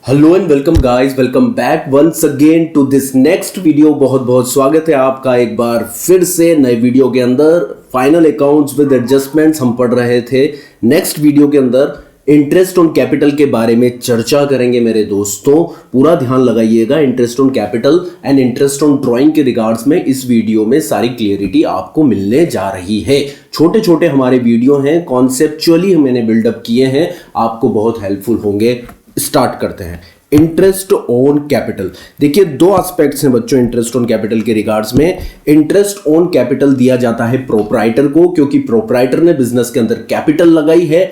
Hello and welcome guys, welcome back once again to this next video. बहुत बहुत स्वागत है आपका एक बार फिर से नए वीडियो के अंदर। फाइनल अकाउंट्स विद एडजस्टमेंट्स हम पढ़ रहे थे। नेक्स्ट वीडियो के अंदर इंटरेस्ट ऑन कैपिटल के बारे में चर्चा करेंगे मेरे दोस्तों। पूरा ध्यान लगाइएगा। Interest on capital and interest on drawing के रिगार्ड्स में इस वीडियो में सारी क्लियरिटी आपको मिलने जा रही है। छोटे छोटे हमारे वीडियो हैं, कॉन्सेप्चुअली मैंने बिल्डअप किए हैं, आपको बहुत हेल्पफुल होंगे। स्टार्ट करते हैं। Interest on capital. देखिए दो एस्पेक्ट्स हैं बच्चों इंटरेस्ट ऑन कैपिटल के रिगार्ड्स में। इंटरेस्ट ऑन कैपिटल दिया जाता है प्रोप्राइटर को, क्योंकि प्रोप्राइटर ने बिजनेस के अंदर कैपिटल लगाई है।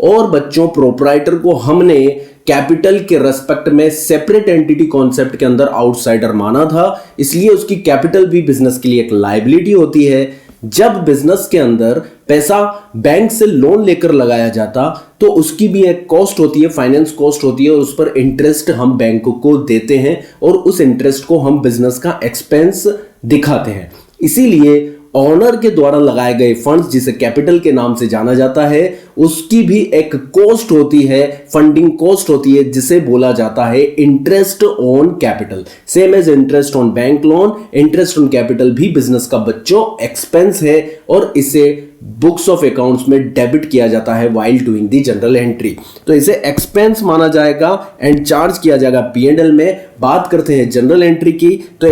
और बच्चों प्रोप्राइटर को हमने कैपिटल के रेस्पेक्ट में सेपरेट एंटिटी कॉन्सेप्ट के अंदर आउटसाइडर माना था, इसलिए उसकी कैपिटल भी बिजनेस के लिए एक लायबिलिटी होती है। जब बिजनेस के अंदर पैसा बैंक से लोन लेकर लगाया जाता तो उसकी भी एक कॉस्ट होती है, फाइनेंस कॉस्ट होती है, और उस पर इंटरेस्ट हम बैंक को देते हैं और उस इंटरेस्ट को हम बिजनेस का एक्सपेंस दिखाते हैं। इसीलिए ऑनर के द्वारा लगाए गए फंड्स, जिसे कैपिटल के नाम से जाना जाता है, उसकी भी एक कॉस्ट होती है, फंडिंग कॉस्ट होती है, जिसे बोला जाता है interest on capital. Same as interest on bank loan, interest on capital भी बिजनेस का बच्चों एक्सपेंस है और इसे बुक्स ऑफ अकाउंट्स में डेबिट किया जाता है while doing the journal entry. तो इसे एक्सपेंस माना जाएगा एंड चार्ज किया जाएगा P&L में। बात करते हैं जनरल एंट्री की, तो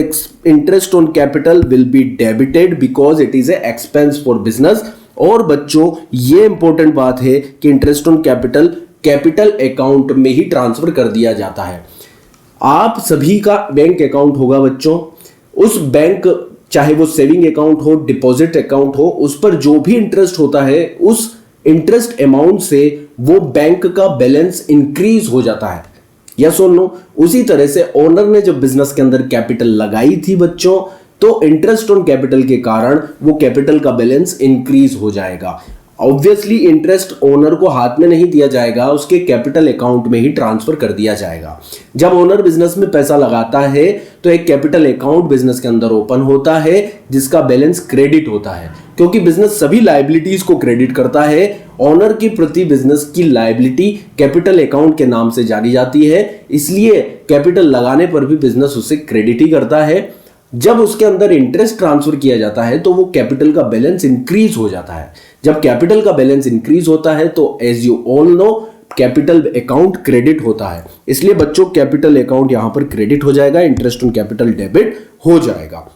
interest on capital will be debited because it is a expense for business. और बच्चों ये इंपॉर्टेंट बात है कि interest on capital capital account में ही ट्रांसफर कर दिया जाता है। आप सभी का बैंक अकाउंट होगा बच्चों, उस बैंक चाहे वो सेविंग अकाउंट हो, डिपॉजिट अकाउंट हो, उस पर जो भी इंटरेस्ट होता है उस इंटरेस्ट अमाउंट से वो बैंक का बैलेंस इंक्रीज हो जाता है। यस और नो? उसी तरह से ओनर ने जब बिजनेस के अंदर कैपिटल लगाई थी बच्चों, तो इंटरेस्ट ऑन कैपिटल के कारण वो कैपिटल का बैलेंस इंक्रीज हो जाएगा। ऑब्वियसली इंटरेस्ट ओनर को हाथ में नहीं दिया जाएगा, उसके कैपिटल अकाउंट में ही ट्रांसफर कर दिया जाएगा। जब ओनर बिजनेस में पैसा लगाता है तो एक कैपिटल अकाउंट बिजनेस के अंदर ओपन होता है जिसका बैलेंस क्रेडिट होता है, क्योंकि बिजनेस सभी लायबिलिटीज को क्रेडिट करता है। ओनर की प्रति बिजनेस की लायबिलिटी कैपिटल अकाउंट के नाम से जानी जाती है, इसलिए कैपिटल लगाने पर भी बिजनेस उसे क्रेडिट ही करता है। जब उसके अंदर इंटरेस्ट ट्रांसफर किया जाता है तो वो कैपिटल का बैलेंस इंक्रीज हो जाता है। जब कैपिटल का बैलेंस इंक्रीज होता है तो as you all know capital account credit होता है, इसलिए बच्चों कैपिटल अकाउंट यहां पर क्रेडिट हो जाएगा, इंटरेस्ट ऑन कैपिटल डेबिट हो जाएगा।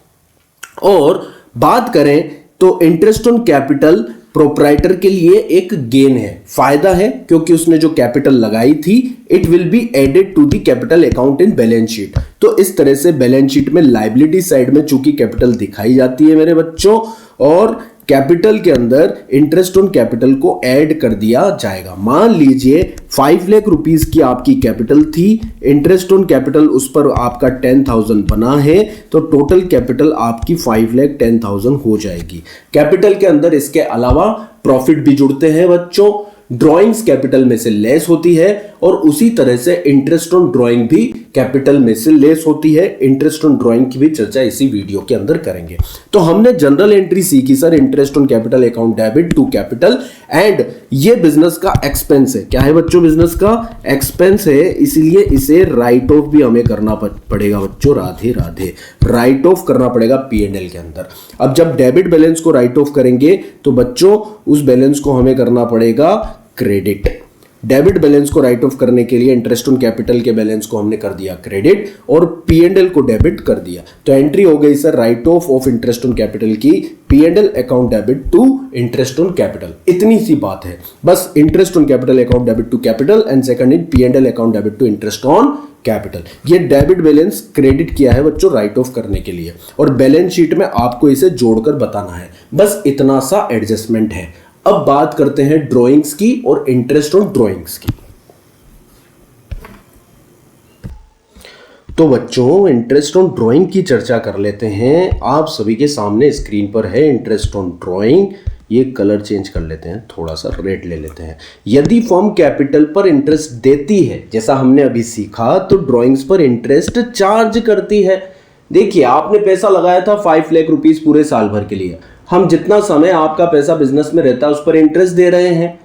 और बात करें तो इंटरेस्ट ऑन कैपिटल प्रोप्राइटर के लिए एक गेन है, फायदा है, क्योंकि उसने जो कैपिटल लगाई थी it will be added to the capital account in balance sheet. तो इस तरह से बैलेंस शीट में लायबिलिटी साइड में चूंकि कैपिटल दिखाई जाती है मेरे बच्चों, और कैपिटल के अंदर इंटरेस्ट ऑन कैपिटल को ऐड कर दिया जाएगा। मान लीजिए 5 लाख रुपीस की आपकी कैपिटल थी, इंटरेस्ट ऑन कैपिटल उस पर आपका 10,000 बना है, तो टोटल कैपिटल आपकी 5,10,000 हो जाएगी। कैपिटल के अंदर इसके अलावा प्रॉफिट भी जुड़ते हैं बच्चों, ड्रॉइंग्स कैपिटल में से लेस होती है, और उसी तरह से इंटरेस्ट ऑन ड्रॉइंग भी कैपिटल में से लेस होती है। इंटरेस्ट ऑन ड्रॉइंग की भी चर्चा इसी वीडियो के अंदर करेंगे। तो हमने जनरल एंट्री सीखी sir, interest on capital account debit to capital, and ये बिजनेस का एक्सपेंस है। क्या है बच्चों? बिजनेस का एक्सपेंस है, इसलिए इसे राइट ऑफ भी हमें करना पड़ेगा बच्चों। राधे राधे, राइट ऑफ करना पड़ेगा P&L के अंदर। अब जब डेबिट बैलेंस को राइट ऑफ करेंगे तो बच्चों उस बैलेंस को हमें करना पड़ेगा क्रेडिट। डेबिट बैलेंस को राइट ऑफ करने के लिए इंटरेस्ट ऑन कैपिटल के बैलेंस को हमने कर दिया क्रेडिट और P&L को डेबिट कर दिया, तो एंट्री हो गई sir right of interest on capital की P&L account debit to interest on capital. इतनी सी बात है बस, interest on capital account debit to capital and second in P&L account debit to interest on capital. ये debit balance credit किया है बच्चों राइट ऑफ करने के लिए, और बैलेंस शीट में आपको इसे जोड़कर बताना है। बस इतना सा एडजस्टमेंट है। अब बात करते हैं ड्राइंग्स की और इंटरेस्ट ऑन ड्राइंग्स की। तो बच्चों इंटरेस्ट ऑन ड्राइंग की चर्चा कर लेते हैं। आप सभी के सामने स्क्रीन पर है इंटरेस्ट ऑन ड्राइंग। ये कलर चेंज कर लेते हैं, थोड़ा सा रेड ले लेते हैं। यदि फर्म कैपिटल पर इंटरेस्ट देती है, जैसा हमने अभी सीखा, तो ड्राइंग्स पर इंटरेस्ट चार्ज करती है। देखिए आपने पैसा लगाया था 5 लाख रुपीस पूरे साल भर के लिए, हम जितना समय आपका पैसा बिजनेस में रहता है उस पर इंटरेस्ट दे रहे हैं।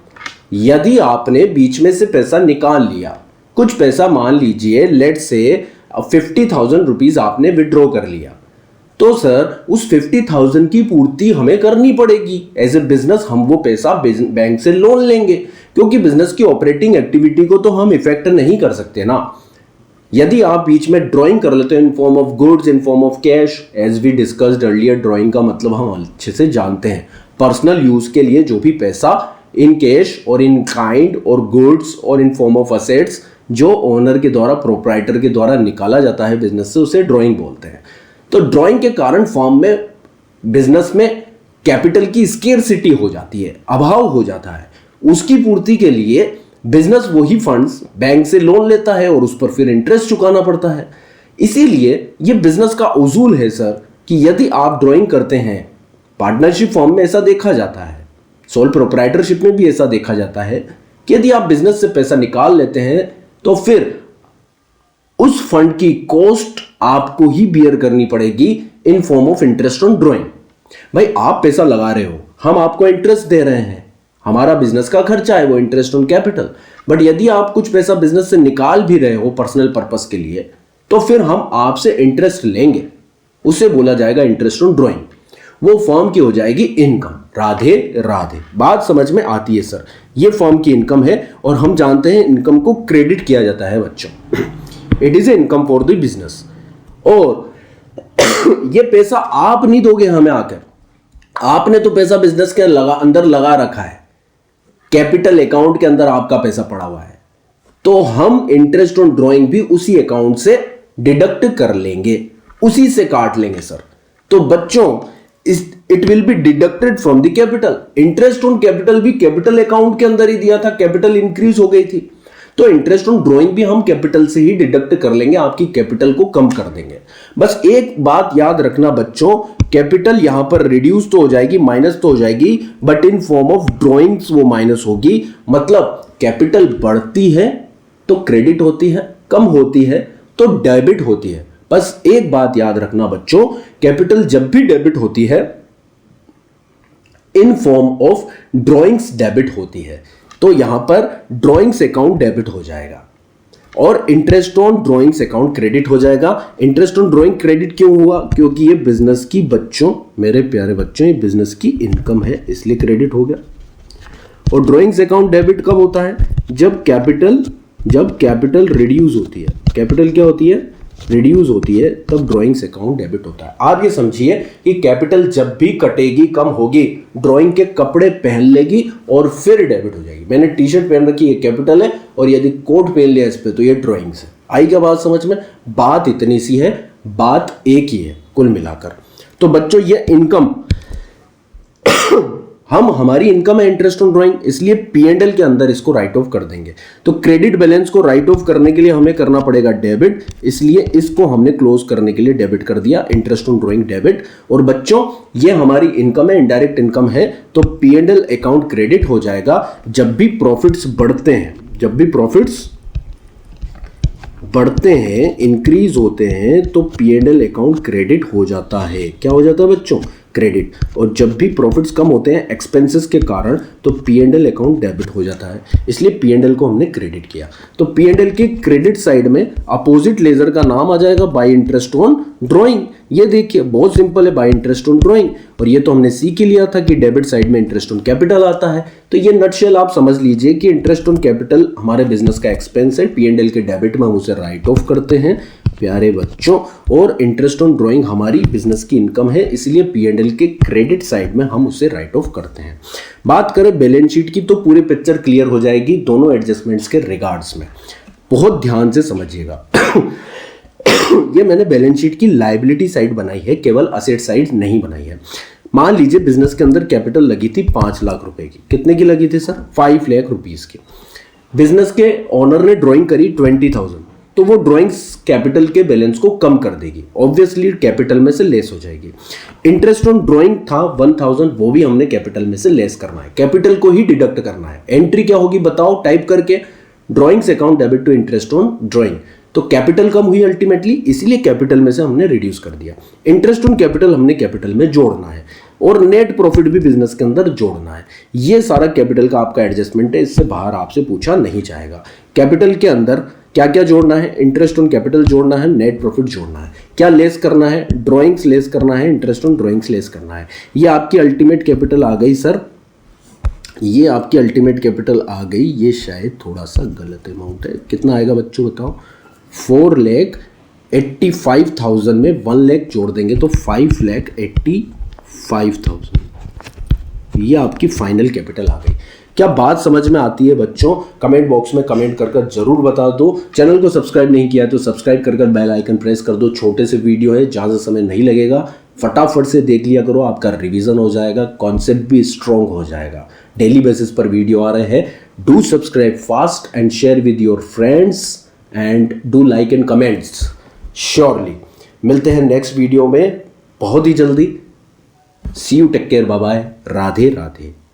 यदि आपने बीच में से पैसा निकाल लिया कुछ पैसा मान लीजिए लेट से 50,000 रुपीज आपने विड्रॉ कर लिया, तो सर उस 50,000 की पूर्ति हमें करनी पड़ेगी। एज ए बिजनेस हम वो पैसा बैंक से लोन लेंगे, क्योंकि बिजनेस की ऑपरेटिंग एक्टिविटी को तो हम इफेक्ट नहीं कर सकते ना। यदि आप बीच में ड्राइंग कर लेते हो in form of goods, in form of cash, as we discussed earlier, drawing का मतलब हम अच्छे से जानते हैं, पर्सनल यूज के लिए जो भी पैसा इन कैश और इन काइंड और गुड्स और इन फॉर्म ऑफ असेट्स जो ओनर के द्वारा, प्रोप्राइटर के द्वारा निकाला जाता है बिजनेस से, उसे ड्राइंग बोलते हैं। तो ड्राइंग के कारण फॉर्म में, बिजनेस में कैपिटल की स्केर्सिटी हो जाती है, अभाव हो जाता है। उसकी पूर्ति के लिए बिजनेस वही फंड्स बैंक से लोन लेता है और उस पर फिर इंटरेस्ट चुकाना पड़ता है। इसीलिए ये बिजनेस का उसूल है सर कि यदि आप ड्राइंग करते हैं, पार्टनरशिप फॉर्म में ऐसा देखा जाता है, सोल प्रोप्राइटरशिप में भी ऐसा देखा जाता है कि यदि आप बिजनेस से पैसा निकाल लेते हैं तो फिर उस फंड की कॉस्ट आपको ही बियर करनी पड़ेगी इन form of interest on drawing. भाई आप पैसा लगा रहे हो, हम आपको इंटरेस्ट दे रहे हैं, हमारा बिजनेस का खर्चा है वो इंटरेस्ट ऑन कैपिटल। बट यदि आप कुछ पैसा बिजनेस से निकाल भी रहे हो पर्सनल पर्पस के लिए, तो फिर हम आपसे इंटरेस्ट लेंगे, उसे बोला जाएगा इंटरेस्ट ऑन ड्राइंग। वो फर्म की हो जाएगी इनकम। राधे राधे, बात समझ में आती है सर? ये फर्म की इनकम है और हम जानते हैं इनकम को क्रेडिट किया जाता है बच्चों। It is a income for the business. और ये पैसा आप नहीं दोगे हमें आकर, आपने तो पैसा बिजनेस के अंदर लगा रखा है, कैपिटल अकाउंट के अंदर आपका पैसा पड़ा हुआ है, तो हम इंटरेस्ट ऑन ड्राइंग भी उसी अकाउंट से डिडक्ट कर लेंगे, उसी से काट लेंगे सर। तो बच्चों it will be deducted from the capital. Interest on capital भी कैपिटल अकाउंट के अंदर ही दिया था, कैपिटल इंक्रीज हो गई थी, तो इंटरेस्ट ऑन ड्राइंग भी हम कैपिटल से ही डिडक्ट कर लेंगे, आपकी कैपिटल को कम कर देंगे। बस एक बात याद रखना बच्चों, कैपिटल यहां पर रिड्यूस तो हो जाएगी, माइनस तो हो जाएगी, but in form of drawings वो माइनस होगी। मतलब कैपिटल बढ़ती है तो क्रेडिट होती है, कम होती है तो डेबिट होती है। बस एक बात याद रखना बच्चों, कैपिटल जब भी डेबिट होती है इन फॉर्म ऑफ ड्राइंग्स डेबिट होती है, तो यहां पर ड्राइंग्स अकाउंट डेबिट हो जाएगा और interest on drawings account credit हो जाएगा। इंटरेस्ट ऑन ड्राइंग क्रेडिट क्यों हुआ? क्योंकि ये बिजनेस की, बच्चों मेरे प्यारे बच्चों, ये बिजनेस की इनकम है, इसलिए क्रेडिट हो गया। और ड्राइंग्स अकाउंट डेबिट कब होता है? जब कैपिटल रिड्यूस होती है। कैपिटल क्या होती है? रिड्यूस होती है, तब ड्राइंग्स अकाउंट डेबिट होता है। आप ये समझिए कि कैपिटल जब भी कटेगी, कम होगी, ड्राइंग के कपड़े पहन लेगी और फिर डेबिट हो जाएगी। मैंने टी शर्ट पहन रखी, ये कैपिटल है, और यदि कोट पहन लिया इस पे तो ये ड्राइंग्स है। आई क्या बात समझ में? बात इतनी सी है, बात एक ही है कुल मिलाकर। तो बच्चों ये इनकम हमारी इनकम है इंटरेस्ट ऑन ड्राइंग, इसलिए P&L के अंदर इसको राइट ऑफ कर देंगे। तो क्रेडिट बैलेंस को राइट ऑफ करने के लिए हमें करना पड़ेगा डेबिट, इसलिए इसको हमने क्लोज करने के लिए डेबिट कर दिया, इंटरेस्ट ऑन ड्राइंग डेबिट। और बच्चों ये हमारी इनकम है, इनडायरेक्ट इनकम है, तो P&L अकाउंट क्रेडिट हो जाएगा जब भी प्रॉफिट्स बढ़ते हैं। जब भी प्रॉफिट्स बढ़ते हैं, इंक्रीज होते हैं, तो P&L अकाउंट क्रेडिट हो जाता है। क्या हो जाता है बच्चों? क्रेडिट। और जब भी प्रॉफिट्स कम होते हैं एक्सपेंसेस के कारण, तो P&L अकाउंट डेबिट हो जाता है, इसलिए P&L को हमने क्रेडिट किया। तो P&L के क्रेडिट साइड में अपोजिट लेजर का नाम आ जाएगा बाय इंटरेस्ट ऑन ड्राइंग। ये देखिए बहुत सिंपल है, बाय इंटरेस्ट ऑन ड्राइंग। और ये तो हमने सीख ही लिया था कि डेबिट साइड में इंटरेस्ट ऑन कैपिटल आता है। तो ये नटशेल आप समझ लीजिए कि इंटरेस्ट ऑन कैपिटल हमारे बिजनेस का एक्सपेंस है, P&L के डेबिट में हम उसे राइट ऑफ करते हैं प्यारे बच्चों। और इंटरेस्ट ऑन ड्राइंग हमारी बिजनेस की इनकम है, इसलिए P&L के क्रेडिट साइड में हम उसे राइट ऑफ करते हैं। बात करें बैलेंस शीट की, तो पूरी पिक्चर क्लियर हो जाएगी दोनों एडजस्टमेंट्स के रिगार्ड्स में। बहुत ध्यान से समझिएगा। ये मैंने बैलेंस शीट की लायबिलिटी साइड बनाई है, केवल असेट साइड नहीं बनाई है। मान लीजिए बिजनेस के अंदर कैपिटल लगी थी 5 लाख रुपए की। कितने की लगी थी सर? 5 लाख रुपीस की। बिजनेस के ओनर ने ड्राइंग करी 20,000, तो वो ड्राइंग्स कैपिटल के बैलेंस को कम कर देगी, ऑब्वियसली कैपिटल में से लेस हो जाएगी। इंटरेस्ट ऑन ड्राइंग था 1,000, वो भी हमने कैपिटल में से लेस करना है, कैपिटल को ही डिडक्ट करना है। एंट्री क्या होगी बताओ? टाइप करके drawings account debit to interest on drawing. तो कैपिटल कम हुई अल्टीमेटली, इसीलिए कैपिटल में से हमने रिड्यूस कर दिया। इंटरेस्ट ऑन कैपिटल हमने कैपिटल में जोड़ना है, और नेट प्रॉफिट भी बिजनेस के अंदर जोड़ना है। ये सारा कैपिटल का आपका एडजस्टमेंट है, इससे बाहर आपसे पूछा नहीं जाएगा। कैपिटल के अंदर क्या क्या जोड़ना है, इंटरेस्ट ऑन कैपिटल जोड़ना है, नेट प्रॉफिट जोड़ना है, क्या लेस करना है, ड्राइंग्स लेस करना है, इंटरेस्ट ऑन ड्राइंग्स लेस करना है। ये आपकी अल्टीमेट कैपिटल आ गई सर, ये आपकी अल्टीमेट कैपिटल आ गई। ये शायद थोड़ा सा गलत अमाउंट है, कितना आएगा बच्चों बताओ। 4,85,000 में 1 लाख जोड़ देंगे तो 5,85,000, ये आपकी फाइनल कैपिटल आ गई। क्या बात समझ में आती है बच्चों? कमेंट बॉक्स में कमेंट कर जरूर बता दो। चैनल को सब्सक्राइब नहीं किया तो सब्सक्राइब कर बेल आइकन प्रेस कर दो। छोटे से वीडियो है, ज़्यादा समय नहीं लगेगा, फटाफट से देख लिया करो, आपका रिवीजन हो जाएगा, कॉन्सेप्ट भी स्ट्रॉन्ग हो जाएगा। डेली बेसिस पर वीडियो आ रहे हैं। Do subscribe fast and share with your friends and do like and comments surely. मिलते हैं नेक्स्ट वीडियो में बहुत ही जल्दी। See you, take care, bye bye, Radhe Radhe.